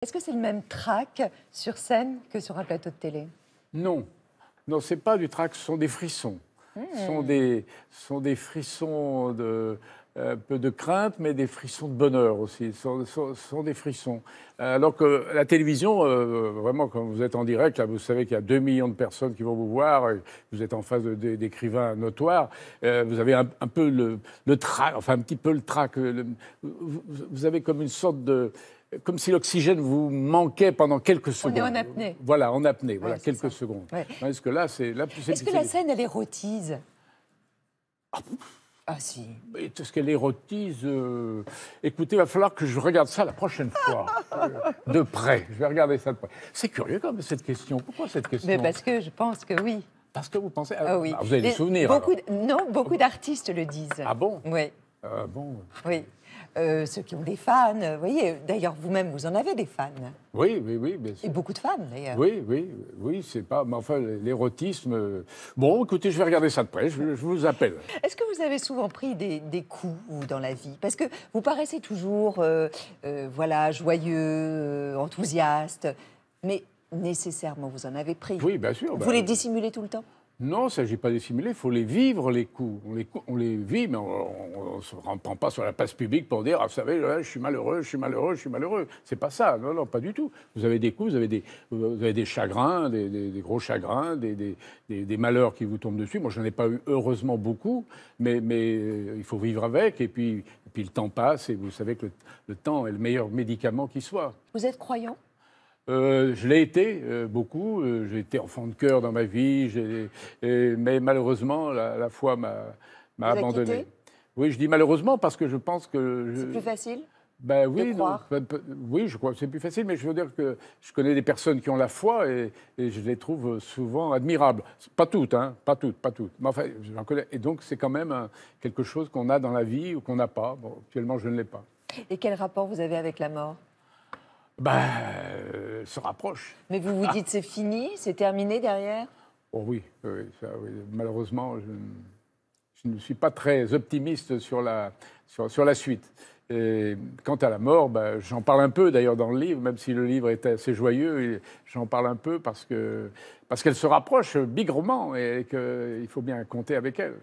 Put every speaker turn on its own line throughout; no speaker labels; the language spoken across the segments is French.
Est-ce que c'est le même trac sur scène que sur un plateau de télé?
Non, non, c'est pas du trac, ce sont des frissons. Ce sont des frissons un peu de crainte, mais des frissons de bonheur aussi. Ce sont des frissons. Alors que la télévision, vraiment, quand vous êtes en direct, là, vous savez qu'il y a 2 millions de personnes qui vont vous voir, et vous êtes en face d'écrivains notoires, vous avez un peu le trac, enfin un petit peu le trac. Vous avez comme une sorte de... Comme si l'oxygène vous manquait pendant quelques secondes.
On est en apnée.
Voilà, en apnée, voilà,
Ouais, c'est
quelques
ça.
secondes.
Ouais.
Est-ce que là, c'est...
Est-ce que la scène, elle érotise? Ah si.
Est-ce qu'elle érotise Écoutez, il va falloir que je regarde ça la prochaine fois, de près. Je vais regarder ça de près. C'est curieux quand même, cette question. Pourquoi cette question?
Mais parce que je pense que oui.
Parce que vous pensez...
Ah oui.
Vous avez des souvenirs,
Beaucoup d'artistes le disent.
Ah bon?
Oui.
Ah bon?
Oui. Ceux qui ont des fans, vous voyez, d'ailleurs vous-même, vous en avez des fans.
Oui, bien sûr.
Et beaucoup de fans, d'ailleurs.
Oui, c'est pas... Mais enfin, l'érotisme... Bon, écoutez, je vais regarder ça de près, je vous appelle.
Est-ce que vous avez souvent pris des coups vous, dans la vie? Parce que vous paraissez toujours, voilà, joyeux, enthousiaste, mais nécessairement, vous en avez pris.
Oui, bien sûr.
Vous les dissimulez tout le temps?
Non, il ne s'agit pas de les simuler, il faut les vivre, les coups. On les vit, mais on ne se prend pas sur la place publique pour dire « Ah, vous savez, là, je suis malheureux, je suis malheureux, je suis malheureux ». C'est pas ça, non, pas du tout. Vous avez des coups, vous avez des chagrins, des gros chagrins, des malheurs qui vous tombent dessus. Moi, je n'en ai pas eu heureusement beaucoup, mais il faut vivre avec, et puis le temps passe, et vous savez que le temps est le meilleur médicament qui soit.
Vous êtes croyant?
Je l'ai été beaucoup. J'ai été enfant de cœur dans ma vie, mais malheureusement, la foi m'a abandonné.
Quitté?
Oui, je dis malheureusement parce que je pense que...
C'est plus facile?
Ben oui,
de croire?
oui, je crois que c'est plus facile, mais je veux dire que je connais des personnes qui ont la foi et je les trouve souvent admirables. Pas toutes, hein, pas toutes. Mais enfin, j'en connais. Et donc, c'est quand même quelque chose qu'on a dans la vie ou qu'on n'a pas. Bon, actuellement, je ne l'ai pas.
Et quel rapport vous avez avec la mort?
Se rapproche.
Mais vous vous dites c'est fini, c'est terminé derrière?
Oh oui, oui. Malheureusement, je ne suis pas très optimiste sur la suite. Et quant à la mort, j'en parle un peu d'ailleurs dans le livre, même si le livre est assez joyeux, j'en parle un peu parce qu'elle se rapproche bigrement et qu'il faut bien compter avec elle.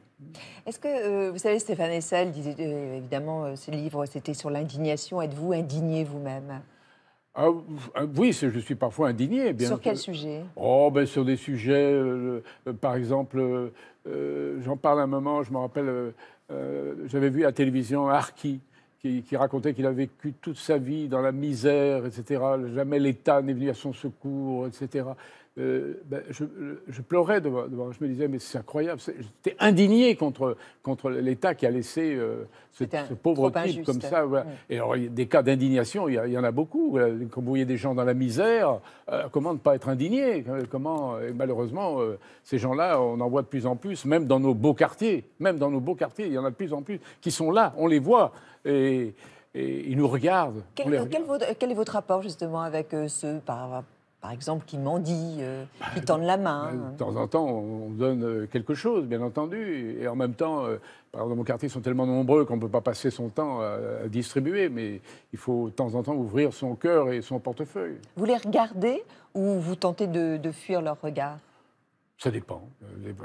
Est-ce que, vous savez, Stéphane Hessel disait, évidemment, ce livre, c'était sur l'indignation. Êtes-vous indigné vous-même?
Oui, je suis parfois indigné. Bien
sur quel sujet?
Sur des sujets, par exemple, j'en parle un moment, je me rappelle, j'avais vu à la télévision Harki, qui racontait qu'il a vécu toute sa vie dans la misère, etc. Jamais l'État n'est venu à son secours, etc. Je pleurais devant. Je me disais, mais c'est incroyable. J'étais indigné contre l'État qui a laissé ce pauvre type
injuste.
comme ça. Voilà. Et alors, des cas d'indignation, il y en a beaucoup. Quand vous voyez des gens dans la misère, comment ne pas être indigné? Et malheureusement, ces gens-là, on en voit de plus en plus, même dans nos beaux quartiers. Même dans nos beaux quartiers, il y en a de plus en plus qui sont là, on les voit. Et ils nous regardent.
Quel est votre rapport justement avec ceux, par exemple, qui mendient, qui tendent la main?
De temps en temps, on donne quelque chose, bien entendu. Et en même temps, par exemple, dans mon quartier, ils sont tellement nombreux qu'on ne peut pas passer son temps à distribuer. Mais il faut de temps en temps ouvrir son cœur et son portefeuille.
Vous les regardez ou vous tentez de fuir leur regard?
Ça dépend.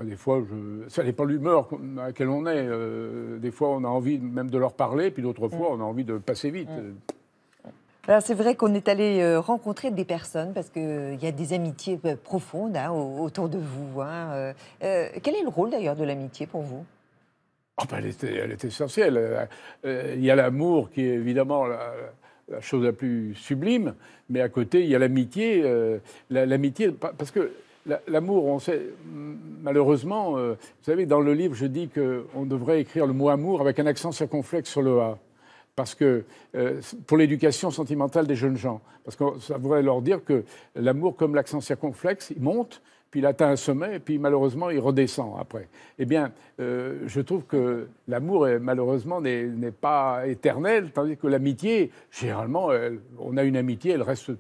Des fois, ça dépend de l'humeur à laquelle on est. Des fois, on a envie même de leur parler, puis d'autres fois, on a envie de passer vite.
Alors, c'est vrai qu'on est allé rencontrer des personnes parce qu'il y a des amitiés profondes autour de vous. Quel est le rôle d'ailleurs de l'amitié pour vous?
Elle est essentielle. Il y a l'amour qui est évidemment la chose la plus sublime, mais à côté, il y a l'amitié. L'amitié, parce que l'amour, on sait, malheureusement, vous savez, dans le livre, je dis qu'on devrait écrire le mot amour avec un accent circonflexe sur le A. Parce que, pour l'éducation sentimentale des jeunes gens, parce que ça voudrait leur dire que l'amour, comme l'accent circonflexe, il monte, puis il atteint un sommet, et puis malheureusement, il redescend après. Eh bien, je trouve que l'amour, malheureusement, n'est pas éternel, tandis que l'amitié, généralement, on a une amitié, elle reste,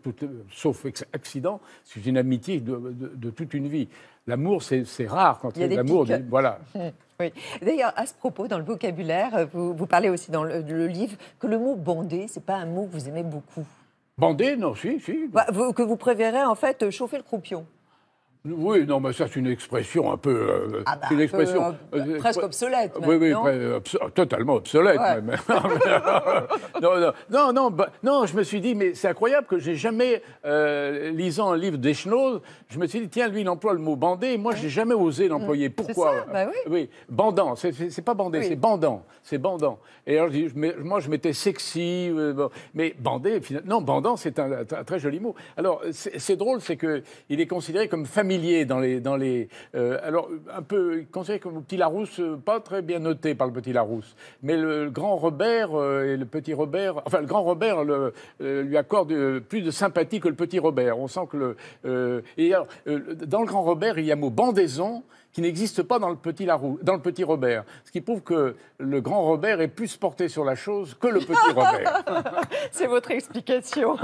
sauf accident, c'est une amitié de toute une vie. L'amour, c'est rare quand il y a l'amour. Voilà.
Oui. D'ailleurs, à ce propos, dans le vocabulaire, vous parlez aussi dans le livre que le mot « bondé », ce n'est pas un mot que vous aimez beaucoup.
Bandé, non, si.
Bah, que vous préférez en fait chauffer le croupion.
Oui, non, mais ça, c'est une expression un peu... c'est une expression...
presque obsolète, même,
oui,
non
totalement obsolète,
Ouais.
même. Non, je me suis dit, mais c'est incroyable que j'ai jamais, lisant un livre d'Eschnoz, je me suis dit, tiens, lui, il emploie le mot bandé, moi, j'ai jamais osé l'employer. Pourquoi?
ça, bah oui.
Oui, bandant, c'est pas bandé,
Oui.
c'est bandant. C'est bandant. Et alors, moi, je mettais sexy, bon, mais bandé, finalement... Non, bandant, c'est un très joli mot. Alors, c'est drôle, c'est qu'il est considéré comme familier alors, un peu considéré comme le petit Larousse, pas très bien noté par le petit Larousse. Mais le grand Robert et le petit Robert... Enfin, le grand Robert lui accorde plus de sympathie que le petit Robert. On sent que et alors, dans le grand Robert, il y a un mot bandaison qui n'existe pas dans le petit Robert. Ce qui prouve que le grand Robert est plus porté sur la chose que le petit Robert.
C'est votre explication.